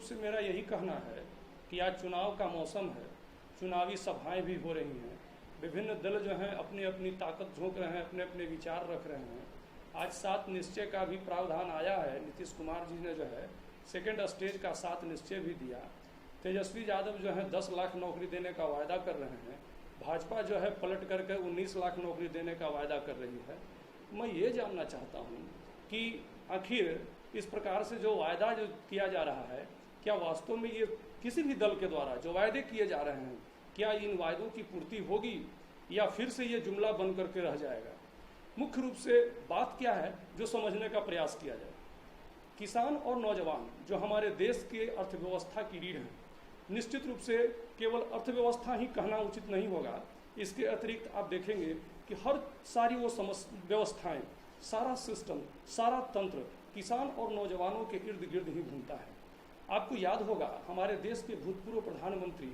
रूप से मेरा यही कहना है कि आज चुनाव का मौसम है, चुनावी सभाएं भी हो रही हैं, विभिन्न दल जो हैं अपनी अपनी ताकत झोंक रहे हैं, अपने अपने विचार रख रहे हैं। आज 7 निश्चय का भी प्रावधान आया है। नीतीश कुमार जी ने जो है सेकेंड स्टेज का 7 निश्चय भी दिया। तेजस्वी यादव जो है 10 लाख नौकरी देने का वायदा कर रहे हैं। भाजपा जो है पलट करके 19 लाख नौकरी देने का वायदा कर रही है। मैं ये जानना चाहता हूँ कि आखिर इस प्रकार से जो वायदा जो किया जा रहा है, क्या वास्तव में ये किसी भी दल के द्वारा जो वायदे किए जा रहे हैं, क्या इन वायदों की पूर्ति होगी या फिर से ये जुमला बन करके रह जाएगा? मुख्य रूप से बात क्या है जो समझने का प्रयास किया जाए। किसान और नौजवान जो हमारे देश के अर्थव्यवस्था की रीढ़ हैं, निश्चित रूप से केवल अर्थव्यवस्था ही कहना उचित नहीं होगा। इसके अतिरिक्त आप देखेंगे कि हर सारी वो व्यवस्थाएं, सारा सिस्टम, सारा तंत्र किसान और नौजवानों के इर्द गिर्द ही घूमता है। आपको याद होगा हमारे देश के भूतपूर्व प्रधानमंत्री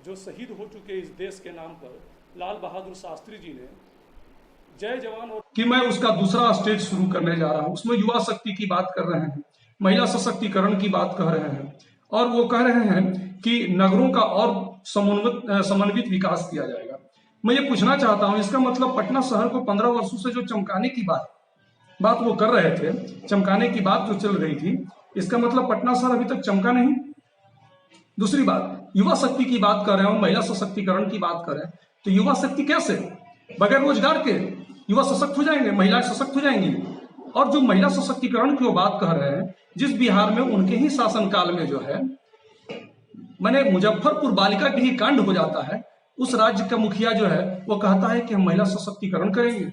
जो शहीद हो चुके इस देश के नाम पर, लाल बहादुर शास्त्री जी ने जय जवान और कि मैं उसका दूसरा स्टेज शुरू करने जा रहा हूं। उसमें युवा शक्ति की बात कर रहे हैं, महिला सशक्तिकरण की बात कह रहे हैं और वो कह रहे हैं कि नगरों का और समन्वित विकास किया जाएगा। मैं ये पूछना चाहता हूं, इसका मतलब पटना शहर को 15 वर्षों से जो चमकाने की बात वो कर रहे थे, चमकाने की बात जो चल रही थी, इसका मतलब पटना शहर अभी तक चमका नहीं। दूसरी बात, युवा शक्ति की बात कर रहे हैं, महिला सशक्तिकरण की बात कर रहे हैं, तो युवा शक्ति कैसे? बगैर रोजगार के युवा सशक्त हो जाएंगे, महिलाएं सशक्त हो जाएंगी। और जो महिला सशक्तिकरण की वो बात कह रहे हैं, जिस बिहार में उनके ही शासनकाल में जो है मैंने मुजफ्फरपुर बालिका गृह कांड हो जाता है, उस राज्य का मुखिया जो है वो कहता है कि हम महिला सशक्तिकरण करेंगे।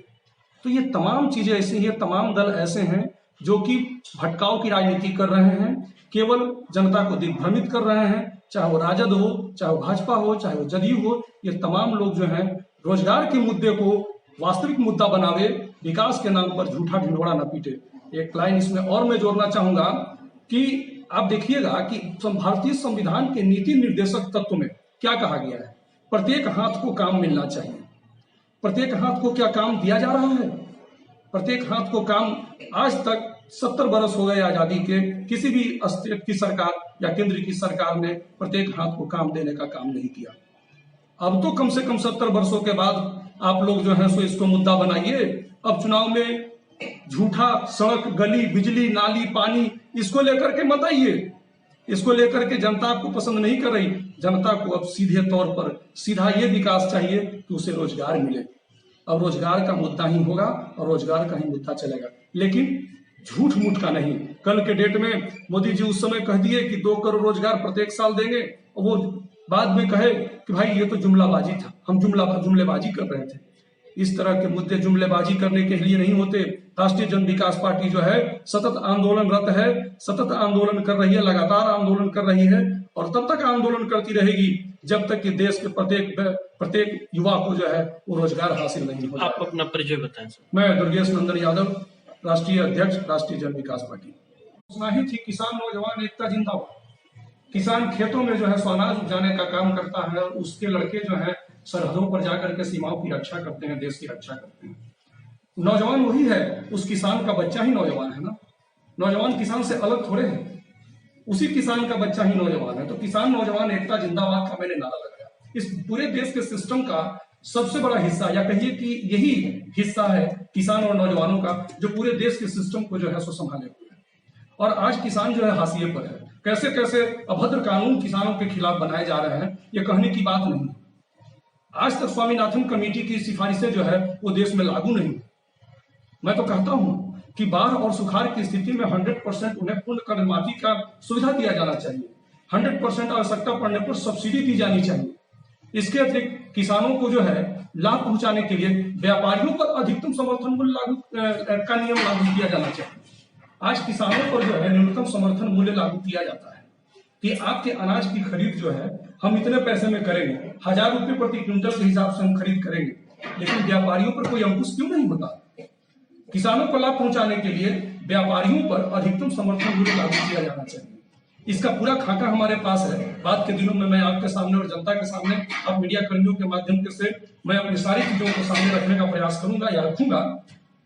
तो ये तमाम चीजें ऐसी हैं, तमाम दल ऐसे हैं जो कि भटकाव की राजनीति कर रहे हैं, केवल जनता को दिग्भ्रमित कर रहे हैं। चाहे वो राजद हो, चाहे वो भाजपा हो, चाहे वो जदयू हो, ये तमाम लोग जो हैं रोजगार के मुद्दे को वास्तविक मुद्दा बनावे, विकास के नाम पर झूठा ढिंढोरा न पीटे। एक लाइन इसमें और मैं जोड़ना चाहूंगा कि आप देखिएगा कि भारतीय संविधान के नीति निर्देशक तत्व में क्या कहा गया है, प्रत्येक हाथ को काम मिलना चाहिए। प्रत्येक हाथ को क्या काम दिया जा रहा है? प्रत्येक हाथ को काम आज तक 70 बरस हो गए आजादी के, किसी भी स्टेट की सरकार या केंद्र की सरकार ने प्रत्येक हाथ को काम देने का काम नहीं किया। अब तो कम से कम 70 वर्षों के बाद आप लोग जो है सो इसको मुद्दा बनाइए। अब चुनाव में झूठा सड़क, गली, बिजली, नाली, पानी, इसको लेकर के मत आइए। इसको लेकर के जनता आपको पसंद नहीं कर रही। जनता को अब सीधे तौर पर सीधा ये विकास चाहिए कि उसे रोजगार मिले। अब रोजगार का मुद्दा ही होगा और रोजगार का ही मुद्दा चलेगा, लेकिन झूठ मूठ का नहीं। कल के डेट में मोदी जी उस समय कह दिए कि 2 करोड़ रोजगार प्रत्येक साल देंगे, और वो बाद में कहे कि भाई ये तो जुमलाबाजी था, हम जुमलेबाजी कर रहे थे। इस तरह के मुद्दे जुमलेबाजी करने के लिए नहीं होते। राष्ट्रीय जन विकास पार्टी जो है सतत आंदोलनरत है, सतत आंदोलन कर रही है, लगातार आंदोलन कर रही है और तब तक आंदोलन करती रहेगी जब तक कि देश के प्रत्येक युवा को जो है वो रोजगार हासिल नहीं हो। आप अपना परिचय बताएं सर। मैं दुर्गेश नंदन यादव, राष्ट्रीय अध्यक्ष, राष्ट्रीय जन विकास पार्टी। सुना ही थी किसान नौजवान एकता जिंदाबाद। किसान खेतों में जो है अनाज उपजाने का काम करता है और उसके लड़के जो है सरहदों पर जाकर के सीमाओं की रक्षा करते हैं, देश की रक्षा करते हैं। नौजवान वही है, उस किसान का बच्चा ही नौजवान है ना। नौजवान किसान से अलग थोड़े हैं, उसी किसान का बच्चा ही नौजवान है। तो किसान नौजवान एकता जिंदाबाद का मैंने नारा लगाया। इस पूरे देश के सिस्टम का सबसे बड़ा हिस्सा, या कहिए कि यही हिस्सा है किसान और नौजवानों का, जो पूरे देश के सिस्टम को जो है सो संभाले हुए है। और आज किसान जो है हाशिए पर है। कैसे कैसे अभद्र कानून किसानों के खिलाफ बनाए जा रहे हैं, ये कहने की बात नहीं। आज तक स्वामीनाथन कमेटी की सिफारिशें जो है वो देश में लागू नहीं। मैं तो कहता हूं कि बाढ़ और सुखाड़ की स्थिति में 100% उन्हें पूर्ण कर्जमाफी का सुविधा दिया जाना चाहिए। 100% आवश्यकता पड़ने पर सब्सिडी दी जानी चाहिए। इसके अतिरिक्त किसानों को जो है लाभ पहुंचाने के लिए व्यापारियों पर अधिकतम समर्थन मूल्य लागू का नियम लागू किया जाना चाहिए। आज किसानों पर जो है न्यूनतम समर्थन मूल्य लागू किया जाता है कि आपके अनाज की खरीद जो है हम इतने पैसे में करेंगे, 1000 रुपये प्रति क्विंटल के हिसाब से हम खरीद करेंगे। लेकिन व्यापारियों पर कोई अंकुश क्यों नहीं होता? किसानों को लाभ पहुंचाने के लिए व्यापारियों पर अधिकतम समर्थन मूल्य लागू किया जाना चाहिए। इसका पूरा खाका हमारे पास है। बाद के दिनों में मैं आपके सामने और जनता के सामने, आप मीडिया कर्मियों के माध्यम से मैं अपनी सारी चीजों को सामने रखने का प्रयास करूंगा या रखूंगा।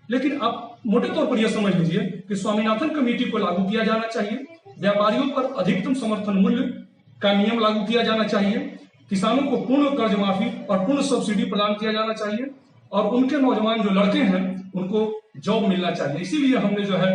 लेकिन आप मोटे तौर पर यह समझ लीजिए कि स्वामीनाथन कमेटी को लागू किया जाना चाहिए। व्यापारियों पर अधिकतम समर्थन मूल्य का नियम लागू किया जाना चाहिए, किसानों को पूर्ण कर्ज माफी और पूर्ण सब्सिडी प्रदान किया जाना चाहिए, और उनके नौजवान जो लड़के हैं उनको जॉब मिलना चाहिए। इसीलिए हमने जो है